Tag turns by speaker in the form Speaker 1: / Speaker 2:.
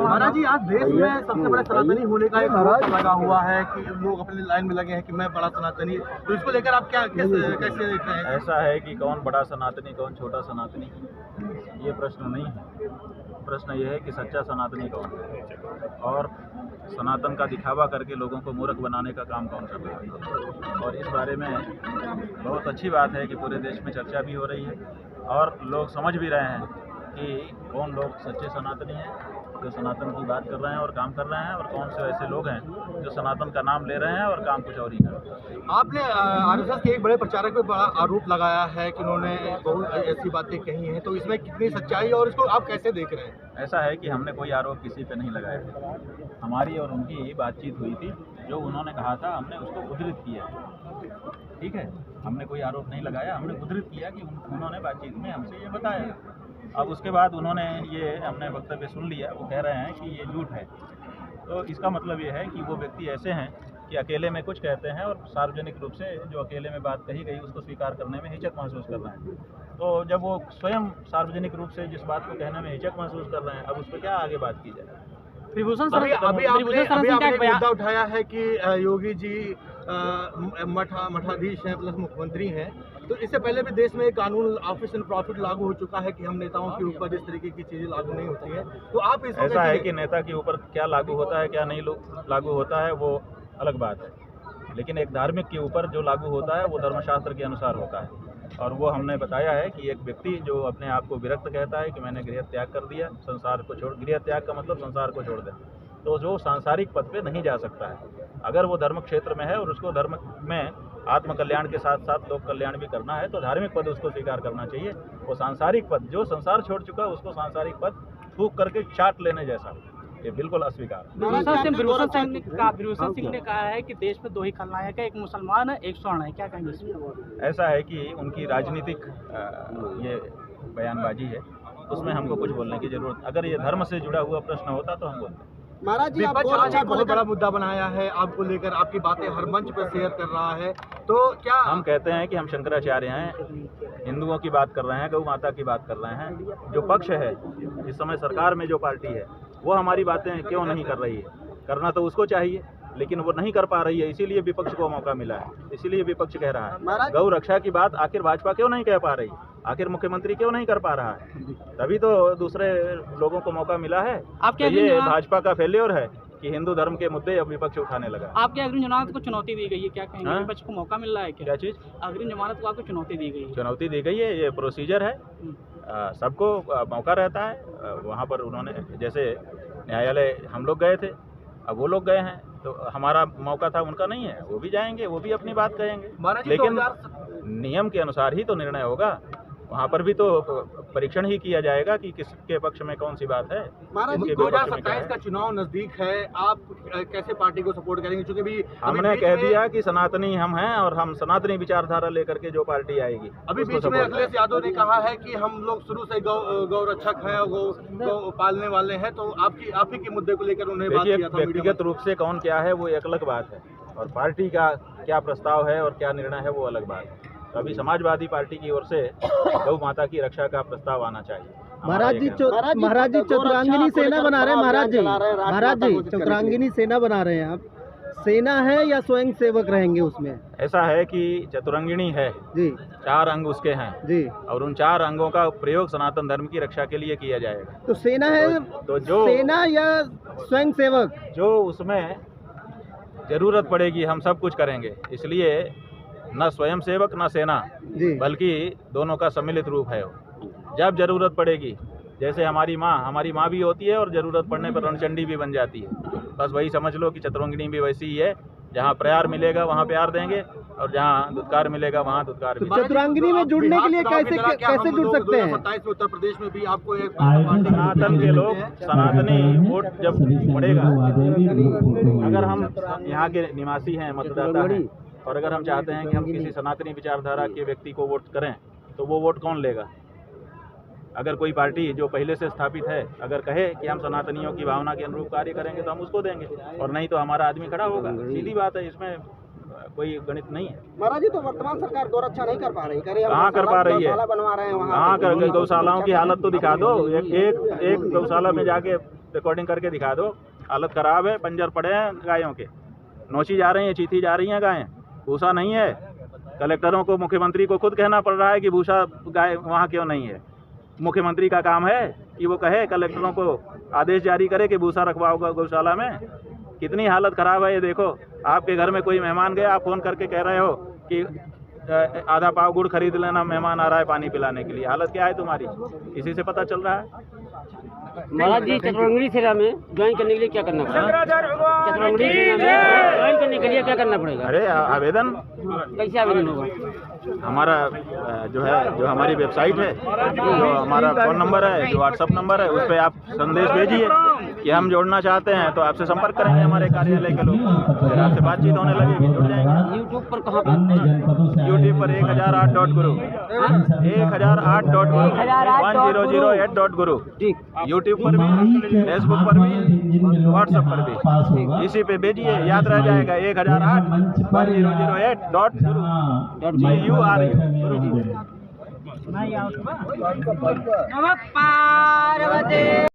Speaker 1: महाराज जी, आज देश में सबसे बड़ा सनातनी होने का एक आरोप लगा हुआ है कि लोग अपनी लाइन में लगे हैं कि मैं बड़ा सनातनी, तो इसको लेकर आप क्या कैसे देख रहे हैं?
Speaker 2: ऐसा है कि कौन बड़ा सनातनी कौन छोटा सनातनी, ये प्रश्न नहीं है। प्रश्न ये है कि सच्चा सनातनी कौन है और सनातन का दिखावा करके लोगों को मूर्ख बनाने का काम कौन कर रहा है। और इस बारे में बहुत अच्छी बात है कि पूरे देश में चर्चा भी हो रही है और लोग समझ भी रहे हैं कि कौन लोग सच्चे सनातनी हैं जो सनातन की बात कर रहे हैं और काम कर रहे हैं, और कौन से ऐसे लोग हैं जो सनातन का नाम ले रहे हैं और काम कुछ और ही कर रहे हैं।
Speaker 1: आपने आरएसएस के एक बड़े प्रचारक पे बड़ा आरोप लगाया है कि उन्होंने बहुत ऐसी बातें कही हैं, तो इसमें कितनी सच्चाई है और इसको आप कैसे देख रहे हैं?
Speaker 2: ऐसा है कि हमने कोई आरोप किसी पे नहीं लगाया। हमारी और उनकी बातचीत हुई थी, जो उन्होंने कहा था हमने उसको उद्धृत किया, ठीक है। हमने कोई आरोप नहीं लगाया, हमने उद्धृत किया कि उन्होंने बातचीत में हमसे ये बताया। अब उसके बाद उन्होंने ये हमने वक्तव्य सुन लिया, वो कह रहे हैं कि ये झूठ है। तो इसका मतलब ये है कि वो व्यक्ति ऐसे हैं कि अकेले में कुछ कहते हैं और सार्वजनिक रूप से जो अकेले में बात कही गई उसको स्वीकार करने में हिचक महसूस कर रहे हैं। तो जब वो स्वयं सार्वजनिक रूप से जिस बात को कहने में हिचक महसूस कर रहे हैं, अब उस पर क्या आगे बात की जाए।
Speaker 1: अभी आपने मुद्दा उठाया है कि योगी जी मठाधीश हैं प्लस मुख्यमंत्री हैं, तो इससे पहले भी देश में एक कानून ऑफिस एंड प्रॉफिट लागू हो चुका है कि हम नेताओं के ऊपर इस तरीके की चीजें लागू नहीं होती हैं, तो आप इस
Speaker 2: ऐसा है कि नेता के ऊपर क्या लागू होता है क्या नहीं लागू होता है वो अलग बात है, लेकिन एक धार्मिक के ऊपर जो लागू होता है वो धर्मशास्त्र के अनुसार होता है। और वो हमने बताया है कि एक व्यक्ति जो अपने आप को विरक्त कहता है कि मैंने गृह त्याग कर दिया, संसार को छोड़, गृह त्याग का मतलब संसार को छोड़ दे, तो जो सांसारिक पद पे नहीं जा सकता है। अगर वो धर्म क्षेत्र में है और उसको धर्म में आत्म कल्याण के साथ साथ लोक कल्याण भी करना है, तो धार्मिक पद उसको स्वीकार करना चाहिए। वो सांसारिक पद, जो संसार छोड़ चुका उसको सांसारिक पद फूंक करके चाट लेने जैसा, ये बिल्कुल अस्वीकार।
Speaker 3: बिरूषण सिंह ने कहा है कि देश में दो ही खलनायक है, एक मुसलमान है एक स्वर्ण है, क्या कहेंगे इसमें?
Speaker 2: ऐसा है कि उनकी राजनीतिक ये बयानबाजी है, उसमें हमको कुछ बोलने की जरूरत, अगर ये धर्म से जुड़ा हुआ प्रश्न होता तो हम बोलते।
Speaker 1: महाराज जी, आप बहुत बड़ा मुद्दा बनाया है, आपको लेकर आपकी बातें हर मंच पर शेयर कर रहा है, तो क्या
Speaker 2: हम कहते हैं कि हम शंकराचार्य हैं, हिंदुओं की बात कर रहे हैं, गौ माता की बात कर रहे हैं। जो पक्ष है इस समय सरकार में, जो पार्टी है, वो हमारी बातें क्यों नहीं कर रही है? करना तो उसको चाहिए, लेकिन वो नहीं कर पा रही है, इसीलिए विपक्ष को मौका मिला है, इसीलिए विपक्ष कह रहा है। गौ रक्षा की बात आखिर भाजपा क्यों नहीं कह पा रही, आखिर मुख्यमंत्री क्यों नहीं कर पा रहा है? तभी तो दूसरे लोगों को मौका मिला है। तो ये भाजपा का फेल्योर है कि हिंदू धर्म के मुद्दे अब विपक्ष उठाने लगा।
Speaker 3: आपके अग्रिम जमानत को चुनौती दी गई है, क्या कहेंगे? विपक्ष को मौका मिल रहा है क्या
Speaker 2: चीज?
Speaker 3: अग्रिम जमानत को आपको चुनौती दी गई है?
Speaker 2: चुनौती दी गई है, ये प्रोसीजर है, सबको मौका रहता है। वहाँ पर उन्होंने, जैसे न्यायालय हम लोग गए थे, अब वो लोग गए हैं, तो हमारा मौका था, उनका नहीं है, वो भी जाएंगे, वो भी अपनी बात कहेंगे, लेकिन नियम के अनुसार ही तो निर्णय होगा। वहाँ पर भी तो परीक्षण ही किया जाएगा कि किसके पक्ष में कौन सी बात है।
Speaker 1: 2027 का चुनाव नजदीक है, आप कैसे पार्टी को सपोर्ट करेंगे? क्योंकि भी
Speaker 2: हमने कह दिया कि सनातनी हम हैं और हम सनातनी विचारधारा लेकर के जो पार्टी आएगी।
Speaker 1: अभी बीच में अखिलेश यादव ने कहा है कि हम लोग शुरू से गौ रक्षक हैं, गौ पालने वाले हैं, तो आप ही के मुद्दे को लेकर उन्हें बात किया था।
Speaker 2: व्यक्तिगत रूप से कौन क्या है वो एक अलग बात है, और पार्टी का क्या प्रस्ताव है और क्या निर्णय है वो अलग बात है। तो अभी समाजवादी पार्टी की ओर से गौ माता की रक्षा का प्रस्ताव आना चाहिए।
Speaker 4: महाराज जी चतुरांगिनी सेना बना रहे हैं, महाराज जी चतुरांगिनी सेना बना रहे हैं, आप सेना है या स्वयं सेवक रहेंगे उसमें?
Speaker 2: ऐसा है कि चतुरंगिणी है जी, 4 अंग उसके हैं जी, और उन 4 अंगों का प्रयोग सनातन धर्म की रक्षा के लिए किया जाएगा।
Speaker 4: तो सेना है तो जो सेना या स्वयं सेवक, जो
Speaker 2: उसमें जरूरत पड़ेगी हम सब कुछ करेंगे, इसलिए न स्वयं सेवक न सेना, बल्कि दोनों का सम्मिलित रूप है। जब जरूरत पड़ेगी, जैसे हमारी माँ भी होती है और जरूरत पड़ने पर रणचंडी भी बन जाती है, बस वही समझ लो कि चतुरंगिनी भी वैसी ही है। जहाँ प्यार मिलेगा वहाँ प्यार देंगे, और जहाँ दुत्कार मिलेगा वहाँ दुत्कार मिलेगा।
Speaker 4: चतुरांगिनी में जुड़ने के लिए कैसे जुड़ सकते हैं?
Speaker 1: उत्तर प्रदेश में भी आपको एक
Speaker 2: सनातन के लोग, सनातनी वोट जब पड़ेगा, अगर हम यहाँ के निवासी हैं, मतदाता हैं, और अगर हम चाहते हैं कि हम किसी सनातनी विचारधारा के व्यक्ति को वोट करें, तो वो वोट कौन लेगा? अगर कोई पार्टी जो पहले से स्थापित है अगर कहे कि हम सनातनियों की भावना के अनुरूप कार्य करेंगे तो हम उसको देंगे, और नहीं तो हमारा आदमी खड़ा होगा। सीधी बात है, इसमें कोई गणित नहीं है।
Speaker 4: महाराज जी, तो वर्तमान सरकार गौरक्षा नहीं कर पा रही,
Speaker 2: कहाँ कर पा रही है?
Speaker 4: गौशाला बनवा रहे हैं वहाँ,
Speaker 2: कहाँ कर गौशालाओं की हालत तो दिखा दो। एक गौशाला में जाके रिकॉर्डिंग करके दिखा दो। हालत खराब है, पंजर पड़े हैं गायों के, नोची जा रही हैं, चीथी जा रही हैं गायें, भूसा नहीं है। कलेक्टरों को, मुख्यमंत्री को खुद कहना पड़ रहा है कि भूसा गाय वहाँ क्यों नहीं है। मुख्यमंत्री का काम है कि वो कहे, कलेक्टरों को आदेश जारी करे कि भूसा रखवाओ गौशाला में। कितनी हालत ख़राब है ये देखो। आपके घर में कोई मेहमान गया, आप फ़ोन करके कह रहे हो कि आधा पाव गुड़ खरीद लेना, मेहमान आ रहा है पानी पिलाने के लिए। हालत क्या है तुम्हारी, इसी से पता चल रहा है।
Speaker 5: महाराज जी, चतुरंगिनी सेना में ज्वाइन करने के लिए क्या करना पड़ेगा? चतुरंगिनी सेना में ज्वाइन करने के लिए क्या करना पड़ेगा?
Speaker 2: अरे आवेदन
Speaker 5: कैसे आवेदन होगा?
Speaker 2: हमारा जो हमारी वेबसाइट है, जो हमारा फ़ोन नंबर है, जो व्हाट्सअप नंबर है, उस पर आप संदेश भेजिए कि हम जोड़ना चाहते हैं, तो आपसे संपर्क करेंगे हमारे कार्यालय के लोग, फिर आपसे बातचीत होने लगेगी, जुड़ जाएंगे।
Speaker 5: यूट्यूब पर कहाँ पर?
Speaker 2: यूट्यूब पर 1008.guru 1008.guru 1008.guru यूट्यूब पर भी, फेसबुक पर भी, व्हाट्सएप पर भी, इसी पे भेजिए, याद रह जाएगा 1008.1008.guru।